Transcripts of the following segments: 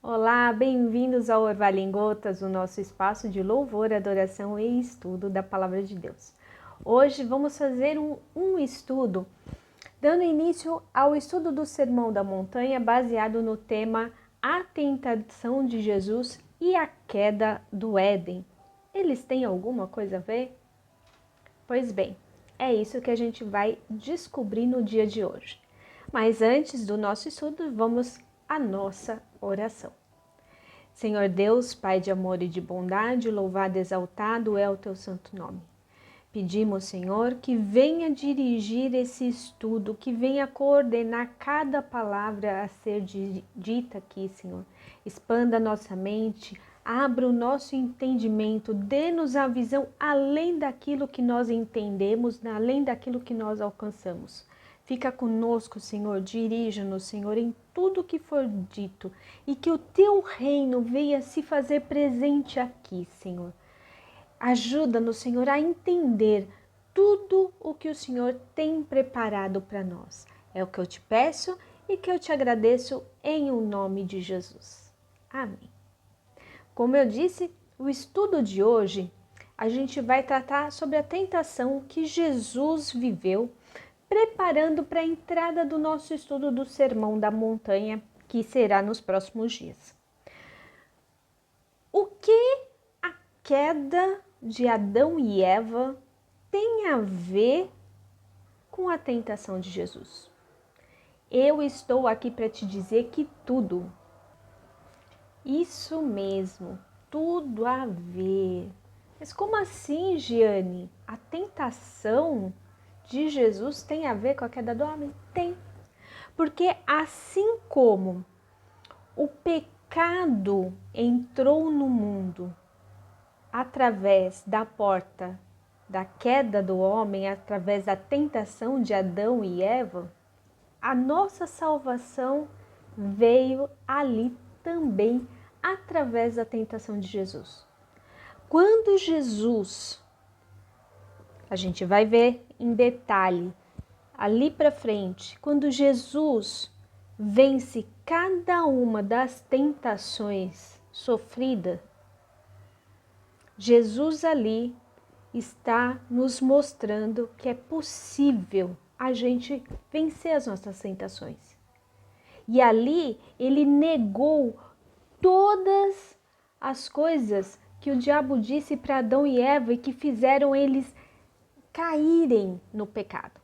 Olá, bem-vindos ao Orvalho em Gotas, o nosso espaço de louvor, adoração e estudo da Palavra de Deus. Hoje vamos fazer um estudo, dando início ao estudo do Sermão da Montanha, baseado no tema A Tentação de Jesus e a Queda do Éden. Eles têm alguma coisa a ver? Pois bem, é isso que a gente vai descobrir no dia de hoje. Mas antes do nosso estudo, vamos à nossa oração. Senhor Deus, Pai de amor e de bondade, louvado e exaltado é o teu santo nome. Pedimos, Senhor, que venha dirigir esse estudo, que venha coordenar cada palavra a ser dita aqui, Senhor. Expanda nossa mente, abra o nosso entendimento, dê-nos a visão além daquilo que nós entendemos, além daquilo que nós alcançamos. Fica conosco, Senhor, dirija-nos, Senhor, em tudo que for dito e que o teu reino venha se fazer presente aqui, Senhor. Ajuda-nos, Senhor, a entender tudo o que o Senhor tem preparado para nós. É o que eu te peço e que eu te agradeço em o nome de Jesus. Amém. Como eu disse, o estudo de hoje a gente vai tratar sobre a tentação que Jesus viveu, preparando para a entrada do nosso estudo do Sermão da Montanha, que será nos próximos dias. O que a queda de Adão e Eva tem a ver com a tentação de Jesus? Eu estou aqui para te dizer que tudo. Isso mesmo, tudo a ver. Mas como assim, Giane? A tentação de Jesus tem a ver com a queda do homem? Tem. Porque assim como o pecado entrou no mundo através da porta da queda do homem, através da tentação de Adão e Eva, a nossa salvação veio ali também através da tentação de Jesus. Quando Jesus, a gente vai ver em detalhe ali para frente, quando Jesus vence cada uma das tentações sofridas, Jesus ali está nos mostrando que é possível a gente vencer as nossas tentações. E ali ele negou todas as coisas que o diabo disse para Adão e Eva e que fizeram eles caírem no pecado.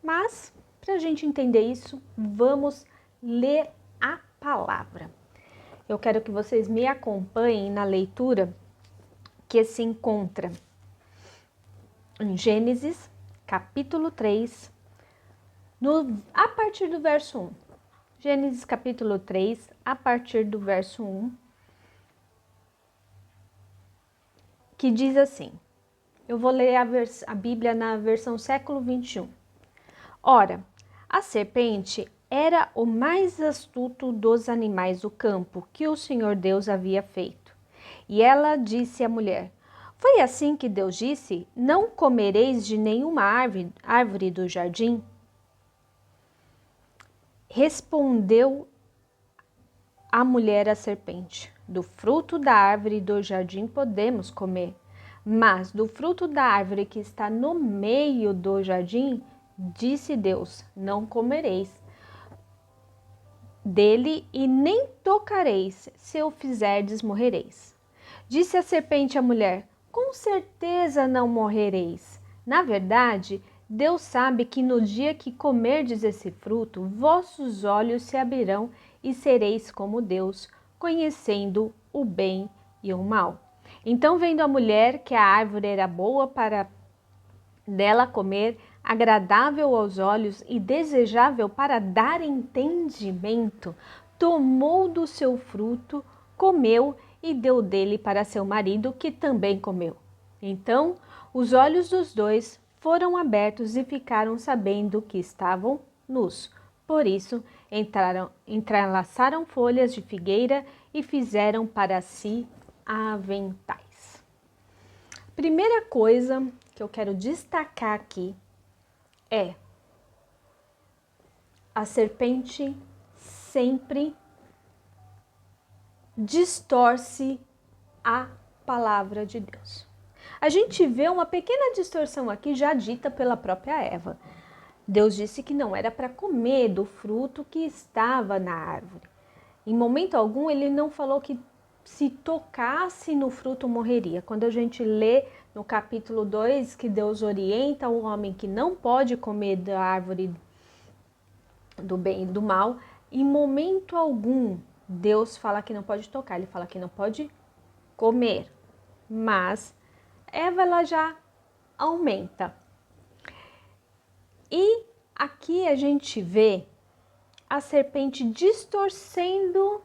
Mas, para a gente entender isso, vamos ler a palavra. Eu quero que vocês me acompanhem na leitura que se encontra em Gênesis, capítulo 3, a partir do verso 1. Gênesis, capítulo 3, a partir do verso 1, que diz assim, eu vou ler a Bíblia na versão século 21. Ora, a serpente era o mais astuto dos animais do campo que o Senhor Deus havia feito. E ela disse à mulher, foi assim que Deus disse, não comereis de nenhuma árvore do jardim? Respondeu a mulher à serpente, do fruto da árvore do jardim podemos comer, mas do fruto da árvore que está no meio do jardim, disse Deus, não comereis dele e nem tocareis, se o fizerdes morrereis. Disse a serpente à mulher, com certeza não morrereis. Na verdade, Deus sabe que no dia que comerdes esse fruto, vossos olhos se abrirão e sereis como Deus, conhecendo o bem e o mal. Então, vendo a mulher que a árvore era boa para dela comer, agradável aos olhos e desejável para dar entendimento, tomou do seu fruto, comeu e deu dele para seu marido, que também comeu. Então, os olhos dos dois foram abertos e ficaram sabendo que estavam nus. Por isso, entrelaçaram folhas de figueira e fizeram para si aventais. Primeira coisa que eu quero destacar aqui é a serpente sempre distorce a palavra de Deus. A gente vê uma pequena distorção aqui já dita pela própria Eva. Deus disse que não era para comer do fruto que estava na árvore. Em momento algum ele não falou que se tocasse no fruto morreria. Quando a gente lê no capítulo 2 que Deus orienta o homem que não pode comer da árvore do bem e do mal, em momento algum Deus fala que não pode tocar, ele fala que não pode comer. Mas Eva ela já aumenta. E aqui a gente vê a serpente distorcendo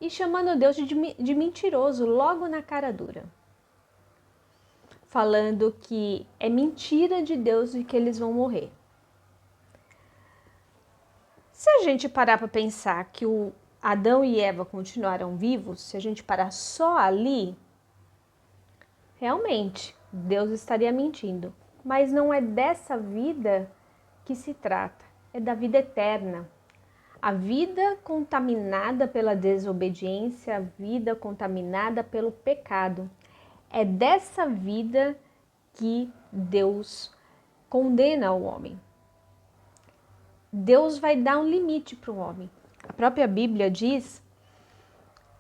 e chamando Deus de mentiroso logo na cara dura. Falando que é mentira de Deus e que eles vão morrer. Se a gente parar para pensar que o Adão e Eva continuaram vivos, se a gente parar só ali, realmente Deus estaria mentindo. Mas não é dessa vida que se trata, é da vida eterna. A vida contaminada pela desobediência, a vida contaminada pelo pecado. É dessa vida que Deus condena o homem. Deus vai dar um limite para o homem. A própria Bíblia diz,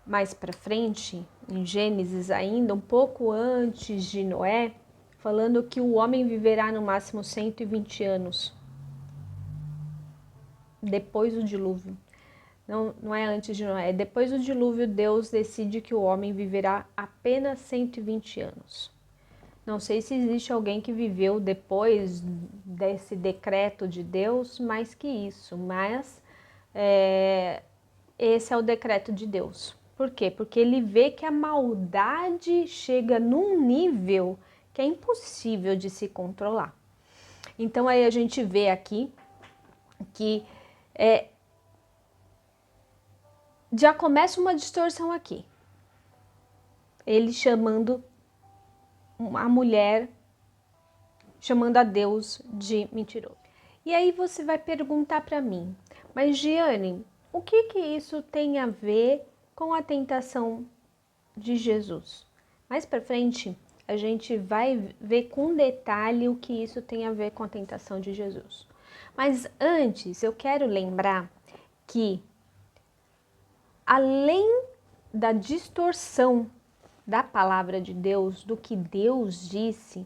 mais para frente, em Gênesis ainda, um pouco antes de Noé, falando que o homem viverá no máximo 120 anos. Depois do dilúvio. Não é antes de Noé, é depois do dilúvio Deus decide que o homem viverá apenas 120 anos. Não sei se existe alguém que viveu depois desse decreto de Deus mais que isso, mas esse é o decreto de Deus. Por quê? Porque ele vê que a maldade chega num nível que é impossível de se controlar. Então aí a gente vê aqui que já começa uma distorção aqui. Ele chamando a mulher, chamando a Deus de mentiroso. E aí você vai perguntar para mim, mas Giane, o que isso tem a ver com a tentação de Jesus? Mais para frente, a gente vai ver com detalhe o que isso tem a ver com a tentação de Jesus. Mas antes, eu quero lembrar que além da distorção da palavra de Deus, do que Deus disse,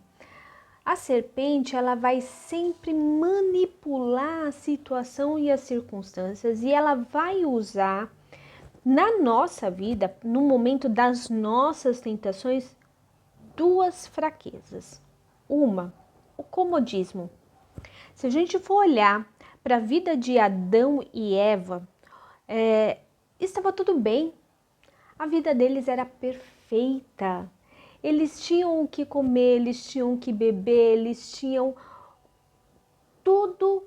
a serpente ela vai sempre manipular a situação e as circunstâncias e ela vai usar na nossa vida, no momento das nossas tentações, duas fraquezas. Uma, o comodismo. Se a gente for olhar para a vida de Adão e Eva, estava tudo bem, a vida deles era perfeita, eles tinham o que comer, eles tinham o que beber, eles tinham tudo,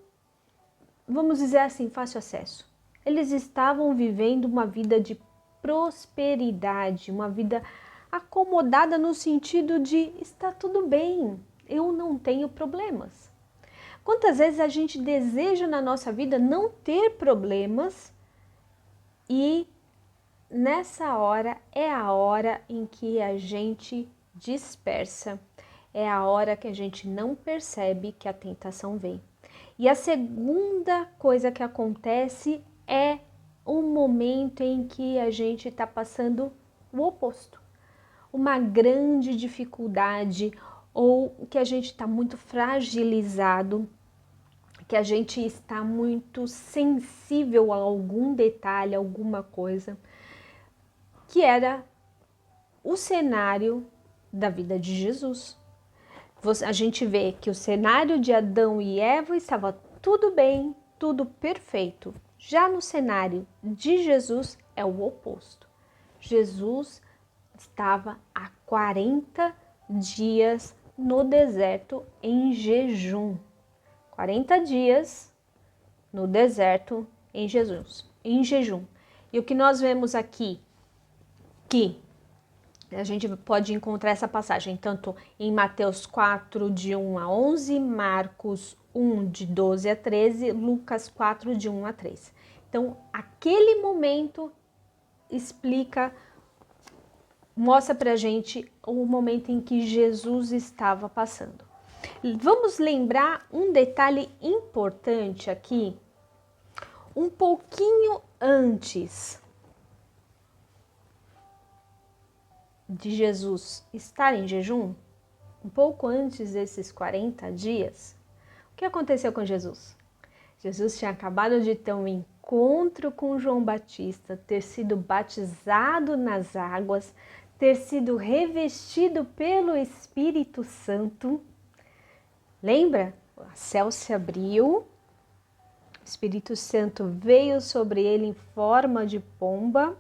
vamos dizer assim, fácil acesso. Eles estavam vivendo uma vida de prosperidade, uma vida acomodada no sentido de está tudo bem, eu não tenho problemas. Quantas vezes a gente deseja na nossa vida não ter problemas e nessa hora é a hora em que a gente dispersa, é a hora que a gente não percebe que a tentação vem. E a segunda coisa que acontece é um momento em que a gente está passando o oposto, uma grande dificuldade ou que a gente está muito fragilizado, que a gente está muito sensível a algum detalhe, alguma coisa, que era o cenário da vida de Jesus. A gente vê que o cenário de Adão e Eva estava tudo bem, tudo perfeito. Já no cenário de Jesus é o oposto. Jesus estava há 40 dias no deserto em jejum. 40 dias no deserto em jejum. E o que nós vemos aqui, que a gente pode encontrar essa passagem tanto em Mateus 4, de 1 a 11, Marcos 1, de 12 a 13, Lucas 4, de 1 a 3. Então, aquele momento explica, mostra pra gente o momento em que Jesus estava passando. Vamos lembrar um detalhe importante aqui, um pouquinho antes de Jesus estar em jejum, um pouco antes desses 40 dias, o que aconteceu com Jesus? Jesus tinha acabado de ter um encontro com João Batista, ter sido batizado nas águas, ter sido revestido pelo Espírito Santo. Lembra? O céu se abriu, o Espírito Santo veio sobre ele em forma de pomba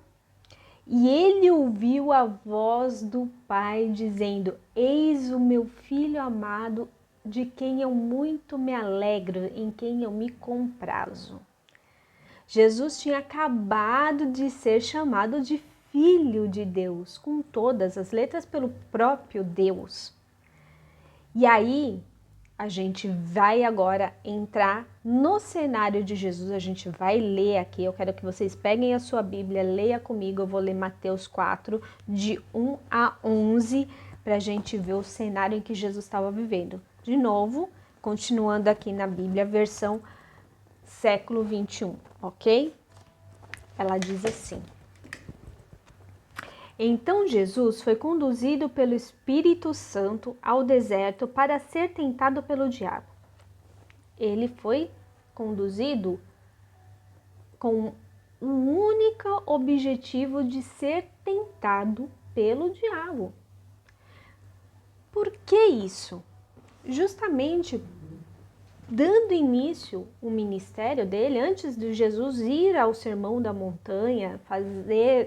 e ele ouviu a voz do Pai dizendo: Eis o meu filho amado, de quem eu muito me alegro, em quem eu me comprazo. Jesus tinha acabado de ser chamado de Filho de Deus, com todas as letras pelo próprio Deus. E aí, a gente vai agora entrar no cenário de Jesus, a gente vai ler aqui, eu quero que vocês peguem a sua Bíblia, leia comigo, eu vou ler Mateus 4, de 1 a 11, para a gente ver o cenário em que Jesus estava vivendo. De novo, continuando aqui na Bíblia, versão século 21, ok? Ela diz assim: Então Jesus foi conduzido pelo Espírito Santo ao deserto para ser tentado pelo diabo. Ele foi conduzido com um único objetivo de ser tentado pelo diabo. Por que isso? Justamente dando início o ministério dele, antes de Jesus ir ao Sermão da Montanha,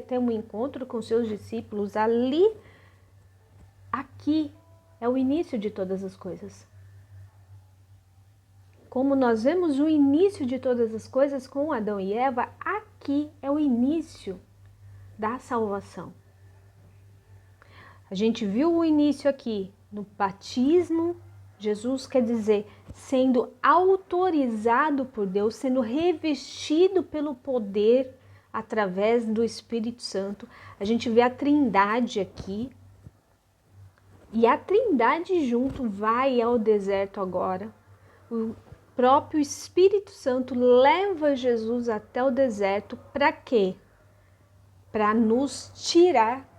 ter um encontro com seus discípulos ali, aqui é o início de todas as coisas. Como nós vemos o início de todas as coisas com Adão e Eva, aqui é o início da salvação. A gente viu o início aqui no batismo. Jesus quer dizer, sendo autorizado por Deus, sendo revestido pelo poder através do Espírito Santo. A gente vê a Trindade aqui. E a Trindade junto vai ao deserto agora. O próprio Espírito Santo leva Jesus até o deserto para quê? Para nos tirar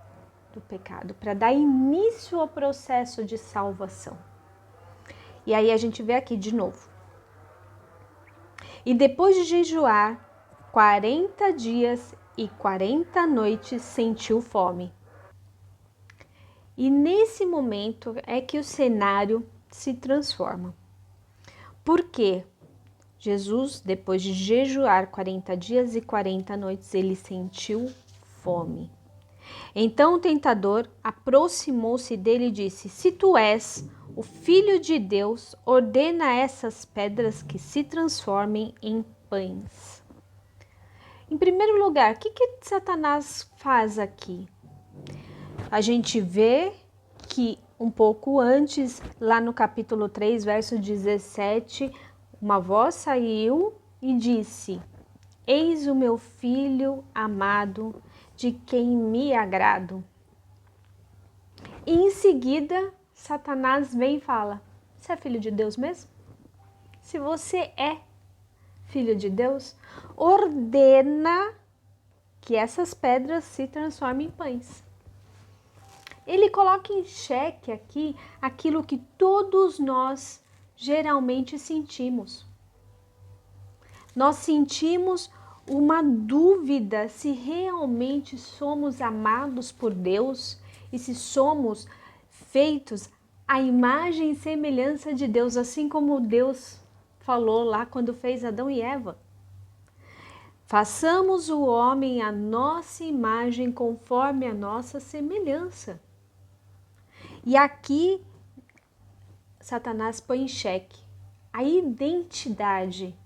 do pecado, para dar início ao processo de salvação. E aí a gente vê aqui de novo. E depois de jejuar 40 dias e 40 noites, sentiu fome. E nesse momento é que o cenário se transforma. Por quê? Jesus, depois de jejuar 40 dias e 40 noites, ele sentiu fome. Então o tentador aproximou-se dele e disse: Se tu és o Filho de Deus, ordena essas pedras que se transformem em pães. Em primeiro lugar, o que Satanás faz aqui? A gente vê que um pouco antes, lá no capítulo 3, verso 17, uma voz saiu e disse: Eis o meu filho amado, de quem me agrado. E em seguida, Satanás vem e fala: Você é filho de Deus mesmo? Se você é filho de Deus, ordena que essas pedras se transformem em pães. Ele coloca em xeque aqui aquilo que todos nós geralmente sentimos. Nós sentimos uma dúvida se realmente somos amados por Deus e se somos feitos à imagem e semelhança de Deus, assim como Deus falou lá quando fez Adão e Eva. Façamos o homem à nossa imagem, conforme a nossa semelhança. E aqui Satanás põe em xeque a identidade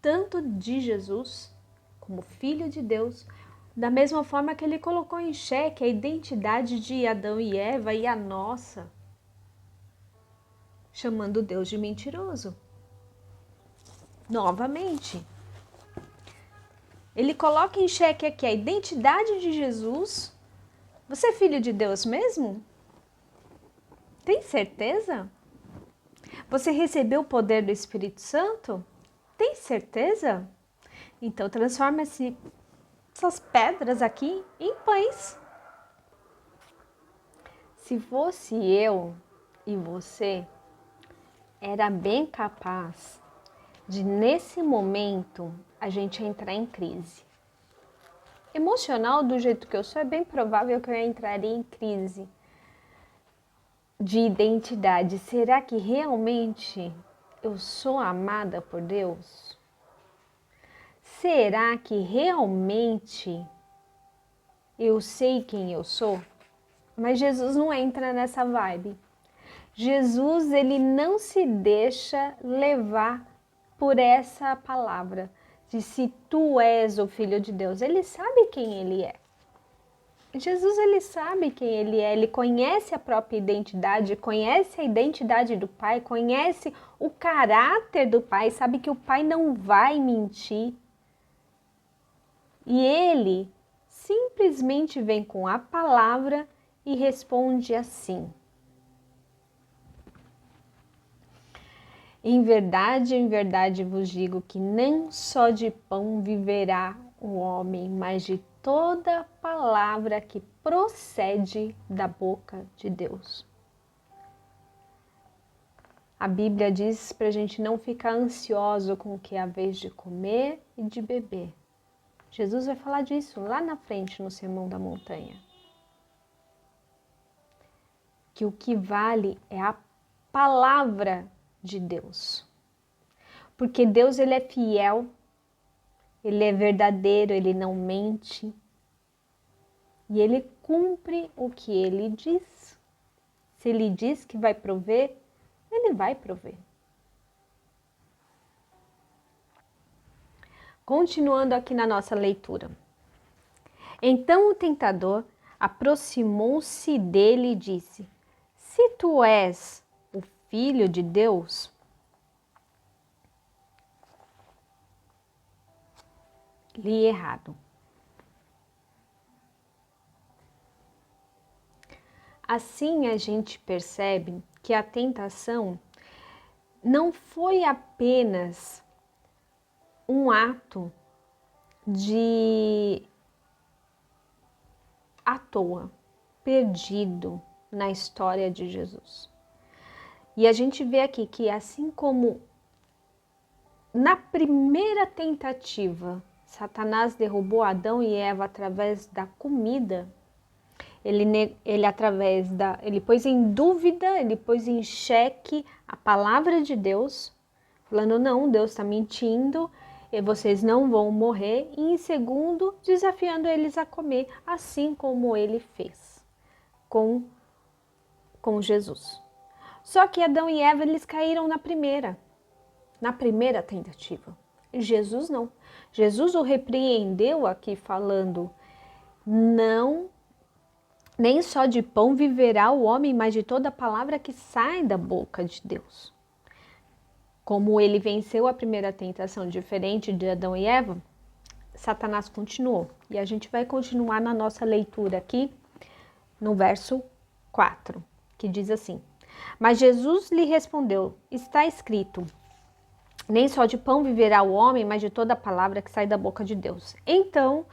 tanto de Jesus como Filho de Deus, da mesma forma que ele colocou em xeque a identidade de Adão e Eva e a nossa, chamando Deus de mentiroso. Novamente, Ele coloca em xeque aqui a identidade de Jesus. Você é filho de Deus mesmo? Tem certeza? Você recebeu o poder do Espírito Santo? Tem certeza? Então transforma essas pedras aqui em pães. Se fosse eu e você, era bem capaz de, nesse momento, a gente entrar em crise. Emocional, do jeito que eu sou, é bem provável que eu entraria em crise de identidade. Será que realmente eu sou amada por Deus? Será que realmente eu sei quem eu sou? Mas Jesus não entra nessa vibe. Jesus, ele não se deixa levar por essa palavra de se tu és o Filho de Deus. Ele sabe quem ele é. Jesus, ele sabe quem ele é, ele conhece a própria identidade, conhece a identidade do Pai, conhece o caráter do Pai, sabe que o Pai não vai mentir. E ele simplesmente vem com a palavra e responde assim: em verdade vos digo que nem só de pão viverá o homem, mas de toda palavra que procede da boca de Deus. A Bíblia diz para a gente não ficar ansioso com o que é a vez de comer e de beber. Jesus vai falar disso lá na frente no Sermão da Montanha. Que o que vale é a palavra de Deus. Porque Deus, ele é fiel, ele é verdadeiro, ele não mente. E ele cumpre o que ele diz. Se ele diz que vai prover, ele vai prover. Continuando aqui na nossa leitura. Então o tentador aproximou-se dele e disse: se tu és o Filho de Deus, li errado. Assim a gente percebe que a tentação não foi apenas um ato de à toa, perdido na história de Jesus. E a gente vê aqui que assim como na primeira tentativa, Satanás derrubou Adão e Eva através da comida, ele pôs em dúvida, ele pôs em xeque a palavra de Deus, falando, não, Deus está mentindo, e vocês não vão morrer, e em segundo, desafiando eles a comer, assim como ele fez com Jesus. Só que Adão e Eva, eles caíram na primeira tentativa. E Jesus não. Jesus o repreendeu aqui falando, não, nem só de pão viverá o homem, mas de toda palavra que sai da boca de Deus. Como ele venceu a primeira tentação, diferente de Adão e Eva, Satanás continuou. E a gente vai continuar na nossa leitura aqui, no verso 4, que diz assim: mas Jesus lhe respondeu, está escrito, nem só de pão viverá o homem, mas de toda palavra que sai da boca de Deus. Então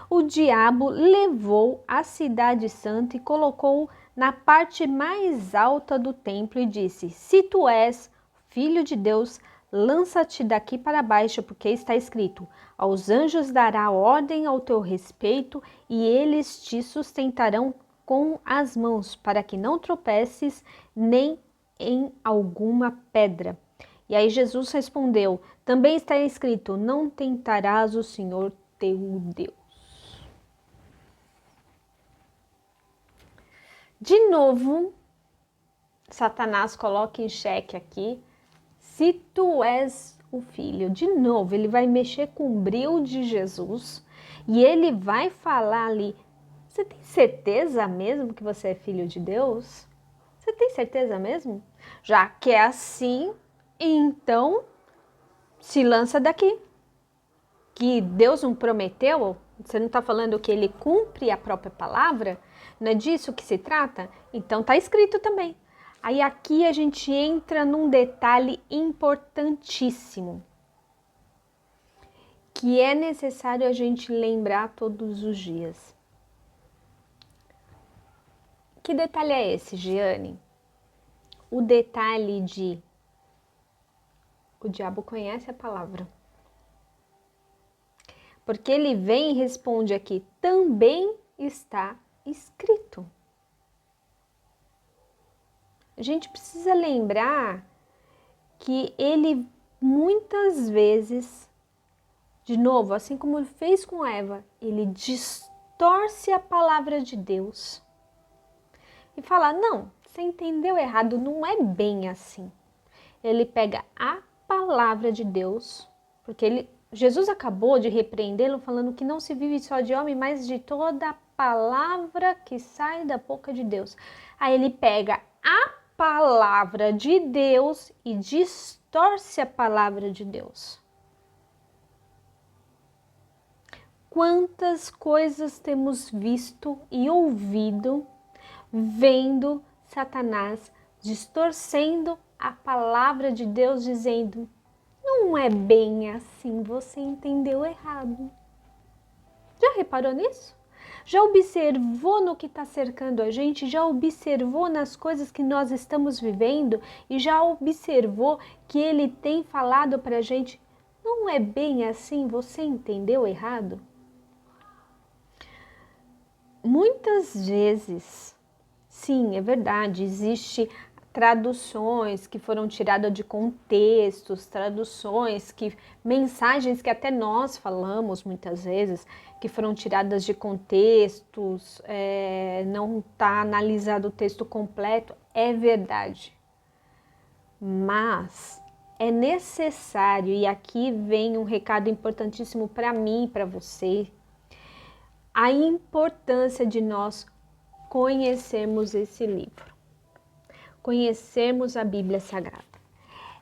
o diabo levou a cidade santa e colocou na parte mais alta do templo e disse: se tu és Filho de Deus, lança-te daqui para baixo, porque está escrito, aos anjos dará ordem ao teu respeito e eles te sustentarão com as mãos, para que não tropeces nem em alguma pedra. E aí Jesus respondeu, também está escrito, não tentarás o Senhor teu Deus. De novo, Satanás coloca em xeque aqui, se tu és o Filho. De novo, ele vai mexer com o bril de Jesus e ele vai falar ali, você tem certeza mesmo que você é filho de Deus? Você tem certeza mesmo? Já que é assim, então se lança daqui, que Deus não prometeu? Você não está falando que ele cumpre a própria palavra? Não é disso que se trata? Então está escrito também. Aí aqui a gente entra num detalhe importantíssimo, que é necessário a gente lembrar todos os dias. Que detalhe é esse, Giane? O detalhe de o diabo conhece a palavra. Porque ele vem e responde aqui, também está escrito. A gente precisa lembrar que ele muitas vezes, de novo, assim como ele fez com Eva, ele distorce a palavra de Deus e fala, não, você entendeu errado, não é bem assim. Ele pega a palavra de Deus, porque Jesus acabou de repreendê-lo falando que não se vive só de homem, mas de toda a palavra que sai da boca de Deus. Aí ele pega a palavra de Deus e distorce a palavra de Deus. Quantas coisas temos visto e ouvido, vendo Satanás distorcendo a palavra de Deus, dizendo, não é bem assim, você entendeu errado. Já reparou nisso? Já observou no que está cercando a gente? Já observou nas coisas que nós estamos vivendo? E já observou que ele tem falado para a gente, não é bem assim, você entendeu errado? Muitas vezes, sim, é verdade, existe traduções que foram tiradas de contextos, mensagens que até nós falamos muitas vezes, que foram tiradas de contextos, não está analisado o texto completo, é verdade. Mas é necessário, e aqui vem um recado importantíssimo para mim e para você, a importância de nós conhecermos esse livro, conhecermos a Bíblia Sagrada.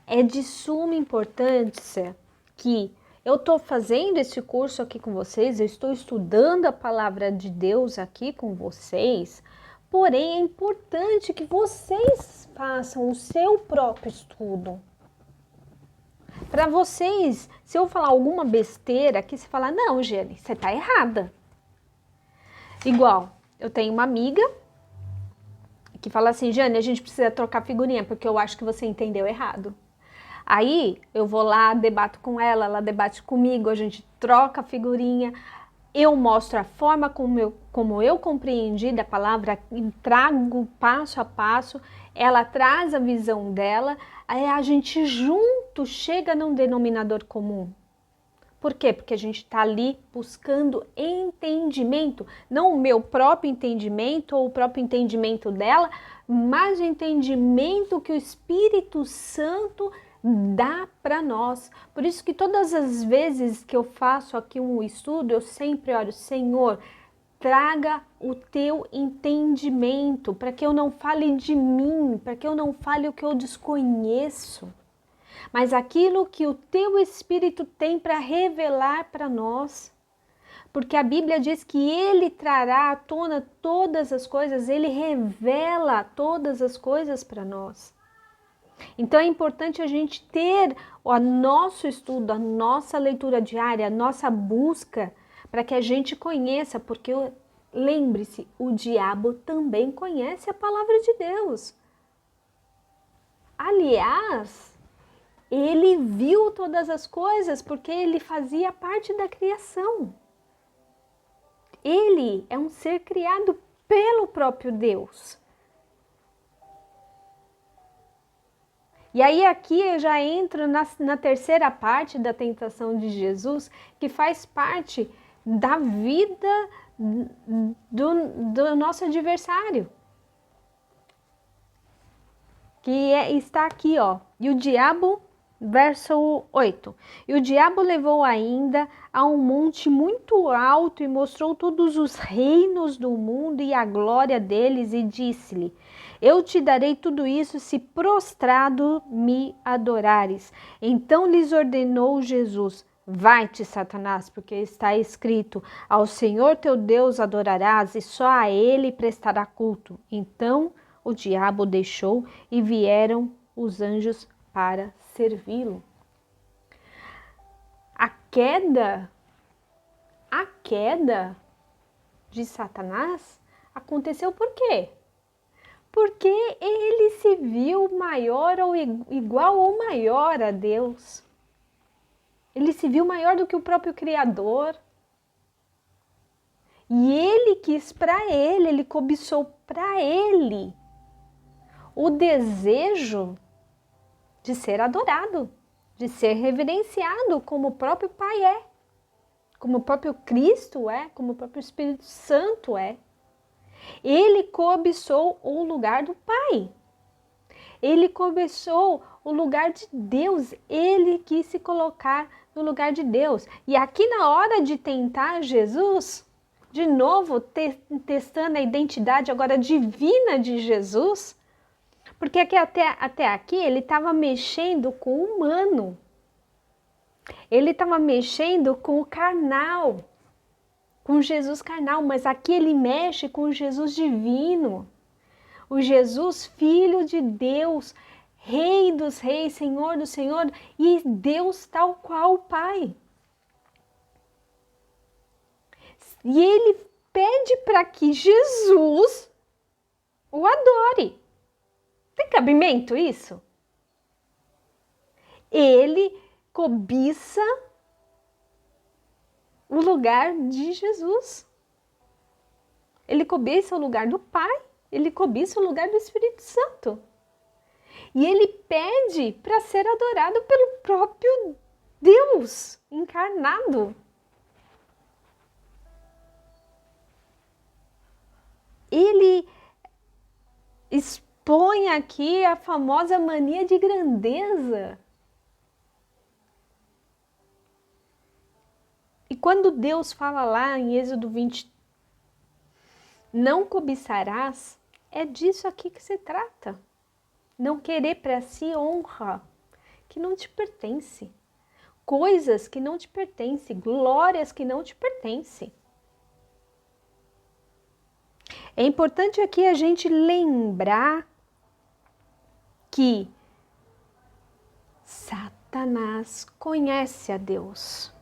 É de suma importância que eu estou fazendo esse curso aqui com vocês, eu estou estudando a palavra de Deus aqui com vocês, porém é importante que vocês façam o seu próprio estudo. Para vocês, se eu falar alguma besteira aqui, você fala, não, Gene, você está errada. Igual, eu tenho uma amiga que fala assim, Jane, a gente precisa trocar figurinha, porque eu acho que você entendeu errado. Aí eu vou lá, debato com ela debate comigo, a gente troca a figurinha, eu mostro a forma como eu compreendi da palavra, trago passo a passo, ela traz a visão dela, aí a gente junto chega num denominador comum. Por quê? Porque a gente está ali buscando entendimento, não o meu próprio entendimento ou o próprio entendimento dela, mas o entendimento que o Espírito Santo dá para nós. Por isso que todas as vezes que eu faço aqui um estudo, eu sempre oro, Senhor, traga o teu entendimento, para que eu não fale de mim, para que eu não fale o que eu desconheço, mas aquilo que o teu Espírito tem para revelar para nós. Porque a Bíblia diz que ele trará à tona todas as coisas, ele revela todas as coisas para nós. Então é importante a gente ter o nosso estudo, a nossa leitura diária, a nossa busca, para que a gente conheça, porque lembre-se, o diabo também conhece a palavra de Deus. Aliás, ele viu todas as coisas porque ele fazia parte da criação. Ele é um ser criado pelo próprio Deus. E aí aqui eu já entro na terceira parte da tentação de Jesus, que faz parte da vida do nosso adversário. Que está aqui, ó. E o diabo... Verso 8. E o diabo levou ainda a um monte muito alto e mostrou todos os reinos do mundo e a glória deles e disse-lhe, eu te darei tudo isso se prostrado me adorares. Então lhes ordenou Jesus, Vai-te, Satanás, porque está escrito: ao Senhor teu Deus adorarás e só a ele prestará culto. Então o diabo deixou e vieram os anjos para servi-lo. A queda de Satanás aconteceu por quê? Porque ele se viu maior ou igual ou maior a Deus. Ele se viu maior do que o próprio Criador. E ele quis para ele, ele cobiçou para ele o desejo de ser adorado, de ser reverenciado como o próprio Pai é, como o próprio Cristo é, como o próprio Espírito Santo é. Ele cobiçou o lugar do Pai. Ele cobiçou o lugar de Deus. Ele quis se colocar no lugar de Deus. E aqui na hora de tentar Jesus, de novo testando a identidade agora divina de Jesus, porque aqui, até aqui ele estava mexendo com o humano. Ele estava mexendo com o carnal, com Jesus carnal, mas aqui ele mexe com o Jesus divino, o Jesus filho de Deus, Rei dos reis, Senhor do Senhor, e Deus tal qual o Pai. E ele pede para que Jesus o adore. Tem cabimento isso? Ele cobiça o lugar de Jesus. Ele cobiça o lugar do Pai. Ele cobiça o lugar do Espírito Santo. E ele pede para ser adorado pelo próprio Deus encarnado. Ele expõe aqui a famosa mania de grandeza. E quando Deus fala lá em Êxodo 20, não cobiçarás, é disso aqui que se trata. Não querer para si honra que não te pertence, coisas que não te pertencem, glórias que não te pertencem. É importante aqui a gente lembrar que Satanás conhece a Deus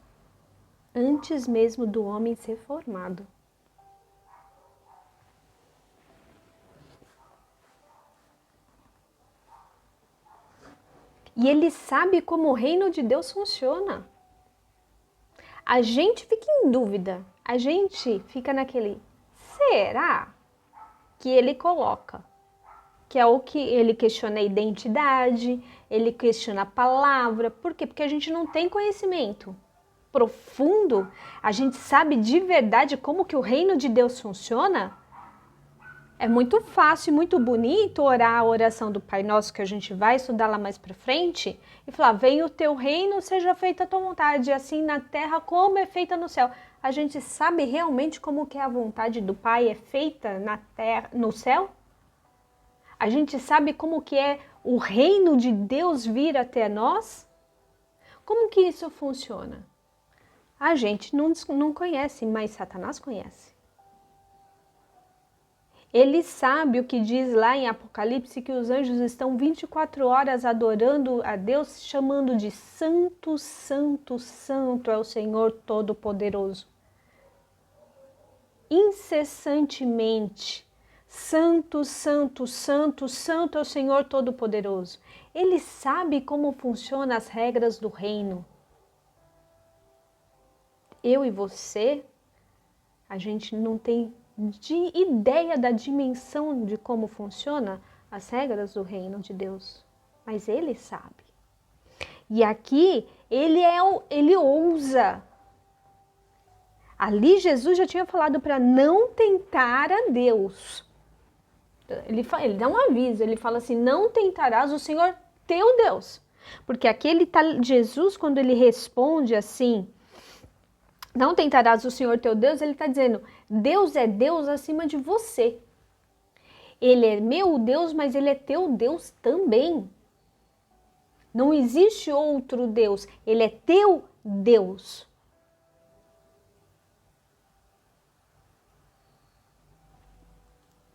antes mesmo do homem ser formado. E ele sabe como o reino de Deus funciona. A gente fica em dúvida, a gente fica naquele, será que ele coloca? Que é o que ele questiona a identidade, ele questiona a palavra. Por quê? Porque a gente não tem conhecimento profundo, a gente sabe de verdade como que o reino de Deus funciona. É muito fácil e muito bonito orar a oração do Pai Nosso, que a gente vai estudar lá mais para frente, e falar, venha o teu reino, seja feita a tua vontade, assim na terra como é feita no céu. A gente sabe realmente como que a vontade do Pai é feita na terra, no céu? A gente sabe como que é o reino de Deus vir até nós? Como que isso funciona? A gente não conhece, mas Satanás conhece. Ele sabe o que diz lá em Apocalipse, que os anjos estão 24 horas adorando a Deus, chamando de Santo, Santo, Santo é o Senhor Todo-Poderoso. Incessantemente, Santo, Santo, Santo, Santo é o Senhor Todo-Poderoso. Ele sabe como funcionam as regras do reino. Eu e você, a gente não tem ideia da dimensão de como funciona as regras do reino de Deus, mas ele sabe. E aqui ele ousa. Ali Jesus já tinha falado para não tentar a Deus. Ele dá um aviso, ele fala assim, não tentarás o Senhor teu Deus. Porque aqui Jesus, quando ele responde assim, não tentarás o Senhor teu Deus, ele está dizendo, Deus é Deus acima de você. Ele é meu Deus, mas ele é teu Deus também. Não existe outro Deus, ele é teu Deus.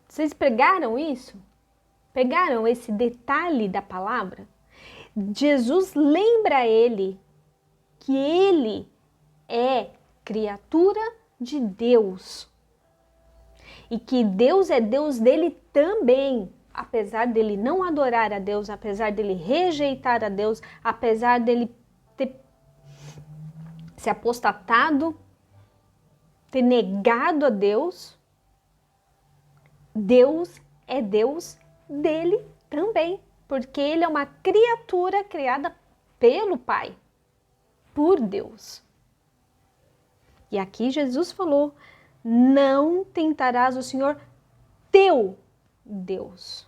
Vocês pegaram isso? Pegaram esse detalhe da palavra? Jesus lembra ele que ele é criatura de Deus e que Deus é Deus dele também, apesar dele não adorar a Deus, apesar dele rejeitar a Deus, apesar dele ter se apostatado, ter negado a Deus, Deus é Deus dele também, porque ele é uma criatura criada pelo Pai, por Deus. E aqui Jesus falou: não tentarás o Senhor teu Deus.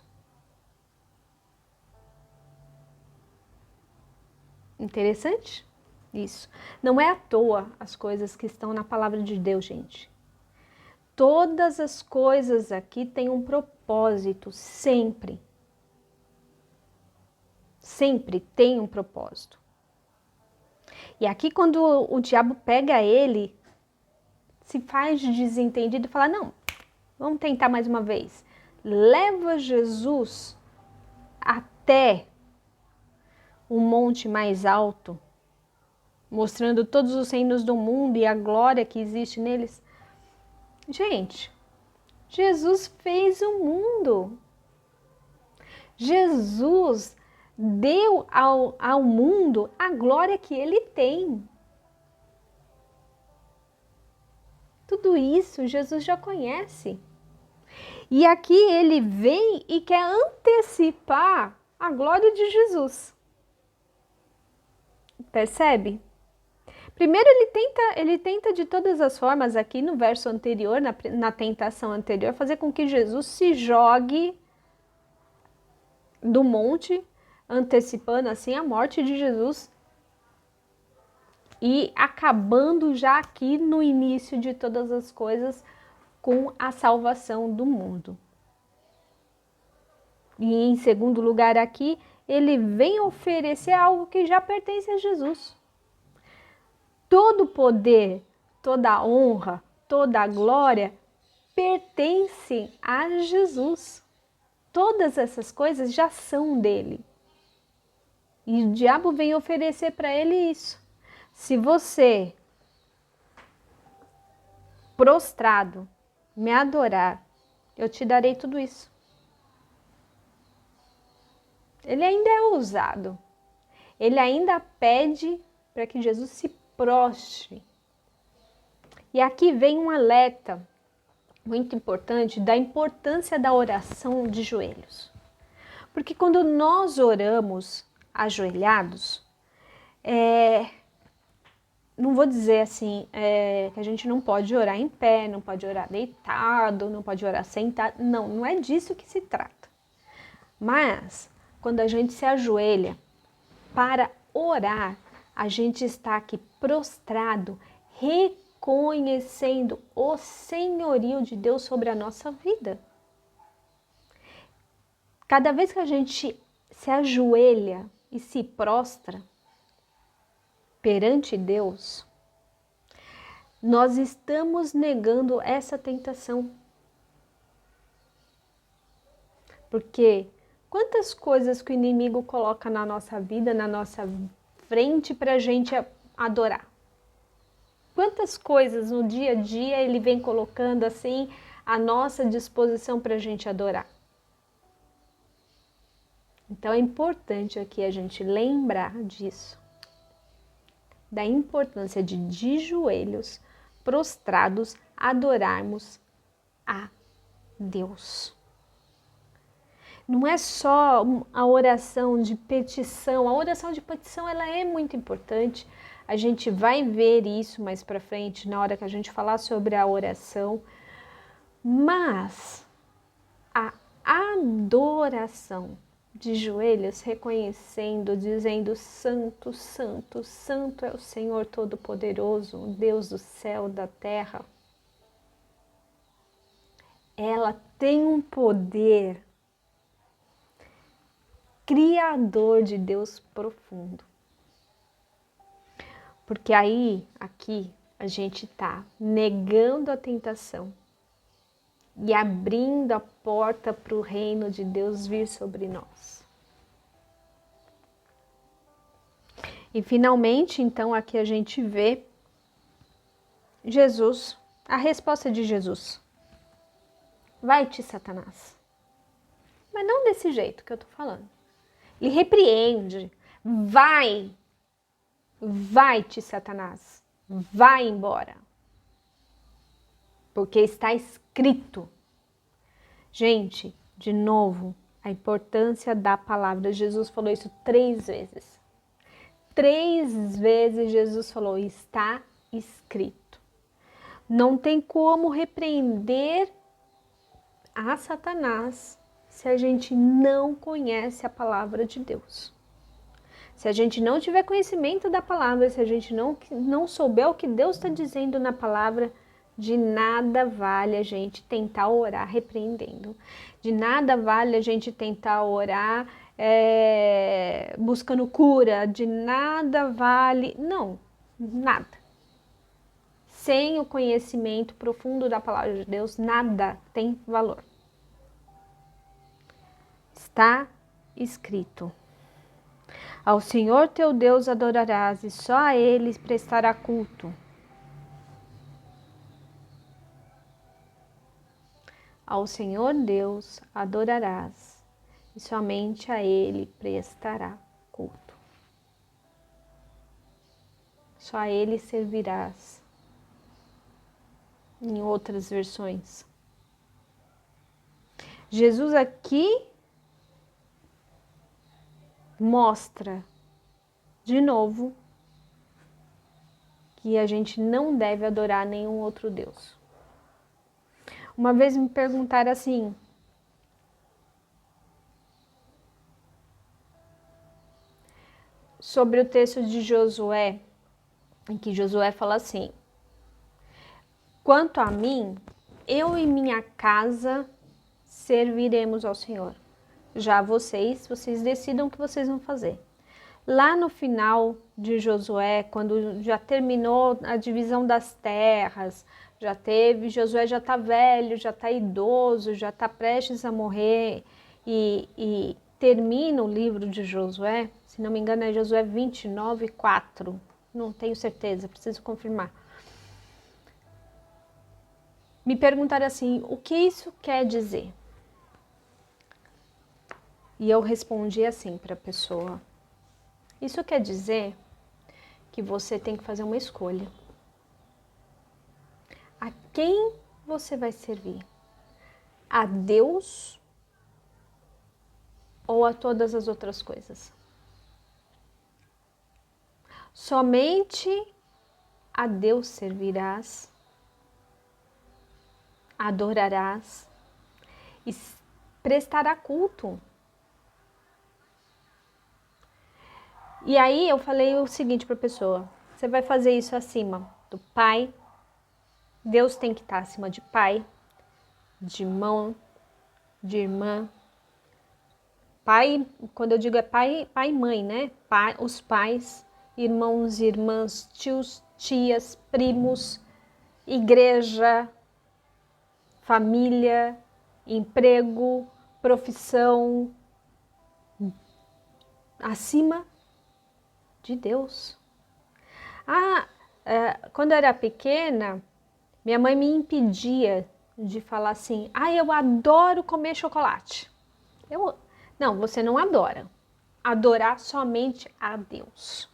Interessante isso. Não é à toa as coisas que estão na palavra de Deus, gente. Todas as coisas aqui têm um propósito, sempre. Sempre tem um propósito. E aqui quando o diabo pega ele, se faz de desentendido e fala: não, vamos tentar mais uma vez. Leva Jesus até um monte mais alto, mostrando todos os reinos do mundo e a glória que existe neles. Gente, Jesus fez o mundo. Jesus deu ao mundo a glória que ele tem. Tudo isso Jesus já conhece. E aqui ele vem e quer antecipar a glória de Jesus. Percebe? Primeiro ele tenta de todas as formas aqui no verso anterior, na tentação anterior, fazer com que Jesus se jogue do monte, antecipando assim a morte de Jesus e acabando já aqui no início de todas as coisas com a salvação do mundo. E em segundo lugar aqui, ele vem oferecer algo que já pertence a Jesus. Todo poder, toda honra, toda glória pertencem a Jesus. Todas essas coisas já são dele. E o diabo vem oferecer para ele isso. Se você, prostrado, me adorar, eu te darei tudo isso. Ele ainda é ousado. Ele ainda pede para que Jesus se prostre. E aqui vem um alerta muito importante da importância da oração de joelhos. Porque quando nós oramos ajoelhados, não vou dizer assim, que a gente não pode orar em pé, não pode orar deitado, não pode orar sentado. Não, não é disso que se trata. Mas, quando a gente se ajoelha para orar, a gente está aqui prostrado, reconhecendo o senhorio de Deus sobre a nossa vida. Cada vez que a gente se ajoelha e se prostra perante Deus, nós estamos negando essa tentação. Porque quantas coisas que o inimigo coloca na nossa vida, na nossa frente para a gente adorar? Quantas coisas no dia a dia ele vem colocando assim à nossa disposição para a gente adorar? Então é importante aqui a gente lembrar disso, da importância de joelhos prostrados adorarmos a Deus. Não é só a oração de petição. A oração de petição ela é muito importante. A gente vai ver isso mais para frente na hora que a gente falar sobre a oração. Mas a adoração de joelhos, reconhecendo, dizendo: Santo, Santo, Santo é o Senhor Todo-Poderoso, o Deus do céu, da terra. Ela tem um poder criador de Deus profundo. Porque aí, aqui, a gente está negando a tentação e abrindo a porta para o reino de Deus vir sobre nós. E finalmente, então, aqui a gente vê Jesus, a resposta de Jesus. Vai-te, Satanás. Mas não desse jeito que eu tô falando. Ele repreende. Vai-te, Satanás. Vai embora. Porque está escrito. Gente, de novo, a importância da palavra. Jesus falou isso 3 vezes. 3 vezes Jesus falou, está escrito. Não tem como repreender a Satanás se a gente não conhece a palavra de Deus. Se a gente não tiver conhecimento da palavra, se a gente não souber o que Deus está dizendo na palavra, de nada vale a gente tentar orar repreendendo. De nada vale a gente tentar orar buscando cura. De nada vale... Não, nada. Sem o conhecimento profundo da palavra de Deus, nada tem valor. Está escrito. Ao Senhor teu Deus adorarás e só a Ele prestará culto. Ao Senhor Deus adorarás e somente a Ele prestará culto. Só a Ele servirás. Em outras versões. Jesus aqui mostra de novo que a gente não deve adorar nenhum outro Deus. Uma vez me perguntaram assim, sobre o texto de Josué, em que Josué fala assim, quanto a mim, eu e minha casa serviremos ao Senhor. Já vocês decidam o que vocês vão fazer. Lá no final de Josué, quando já terminou a divisão das terras, Josué já está velho, já está idoso, já está prestes a morrer e termina o livro de Josué, se não me engano é Josué 29:4, não tenho certeza, preciso confirmar. Me perguntaram assim, o que isso quer dizer? E eu respondi assim para a pessoa, isso quer dizer que você tem que fazer uma escolha. A quem você vai servir? A Deus ou a todas as outras coisas? Somente a Deus servirás, adorarás e prestará culto. E aí eu falei o seguinte para a pessoa, você vai fazer isso acima do pai, Deus tem que estar acima de pai, de irmão, de irmã. Pai, quando eu digo é pai e mãe, né? Pai, os pais, irmãos e irmãs, tios, tias, primos, igreja, família, emprego, profissão, acima de Deus. Quando eu era pequena, minha mãe me impedia de falar assim, eu adoro comer chocolate. Não, você não adora. Adorar somente a Deus.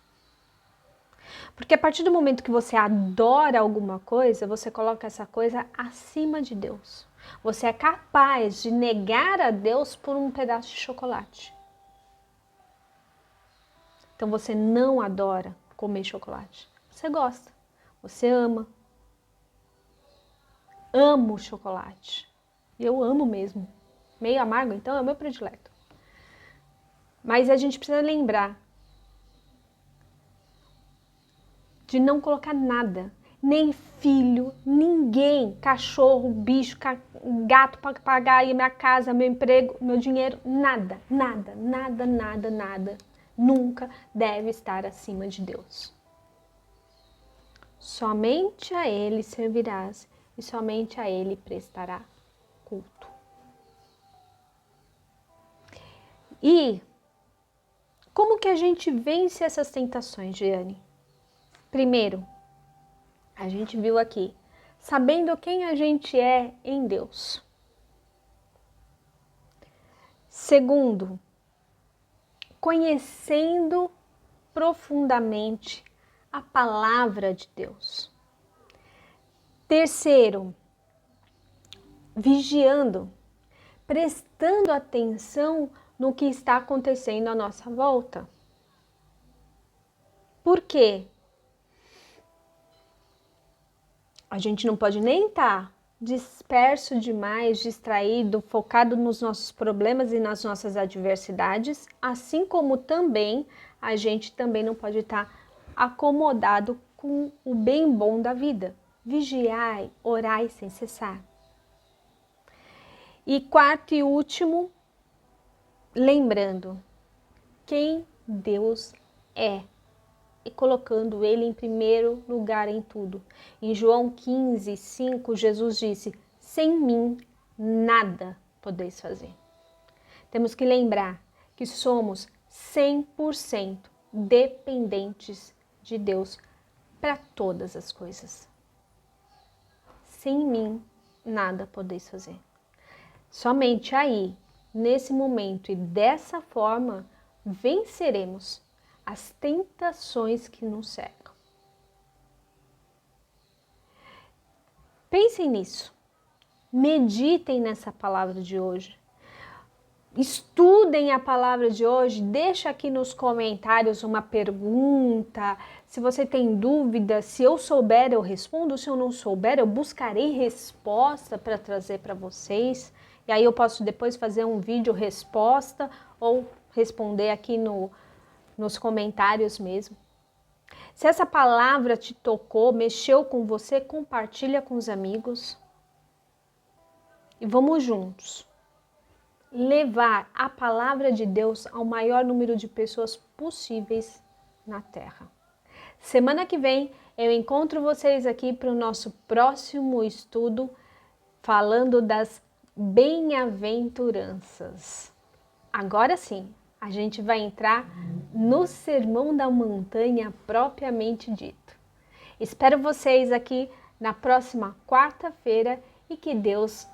Porque a partir do momento que você adora alguma coisa, você coloca essa coisa acima de Deus. Você é capaz de negar a Deus por um pedaço de chocolate. Então você não adora comer chocolate. Você gosta, você ama. Amo chocolate. Eu amo mesmo. Meio amargo, então é o meu predileto. Mas a gente precisa lembrar de não colocar nada, nem filho, ninguém, cachorro, bicho, gato, papagaio, minha casa, meu emprego, meu dinheiro, nada, nada, nada, nada, nada, nunca deve estar acima de Deus. somente a Ele servirás e somente a Ele prestará culto. E como que a gente vence essas tentações, Jeane? Primeiro, a gente viu aqui, sabendo quem a gente é em Deus. Segundo, conhecendo profundamente a palavra de Deus. Terceiro, vigiando, prestando atenção no que está acontecendo à nossa volta. Por quê? A gente não pode nem estar disperso demais, distraído, focado nos nossos problemas e nas nossas adversidades, assim como também a gente também não pode estar acomodado com o bem bom da vida. Vigiai, orai sem cessar. E quarto e último, lembrando quem Deus é e colocando Ele em primeiro lugar em tudo. Em João 15, 5, Jesus disse, sem mim nada podeis fazer. Temos que lembrar que somos 100% dependentes de Deus para todas as coisas. Sem mim nada podeis fazer. Somente aí, nesse momento e dessa forma, venceremos as tentações que nos cercam. Pensem nisso. Meditem nessa palavra de hoje. Estudem a palavra de hoje. Deixa aqui nos comentários uma pergunta. Se você tem dúvida, se eu souber, eu respondo. Se eu não souber, eu buscarei resposta para trazer para vocês. E aí eu posso depois fazer um vídeo resposta ou responder aqui nos comentários mesmo. Se essa palavra te tocou, mexeu com você, compartilha com os amigos. E vamos juntos levar a palavra de Deus ao maior número de pessoas possíveis na Terra. Semana que vem eu encontro vocês aqui para o nosso próximo estudo, falando das bem-aventuranças. Agora sim, a gente vai entrar no Sermão da Montanha propriamente dito. Espero vocês aqui na próxima quarta-feira e que Deus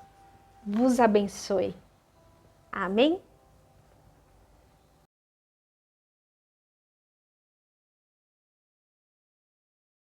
vos abençoe. Amém?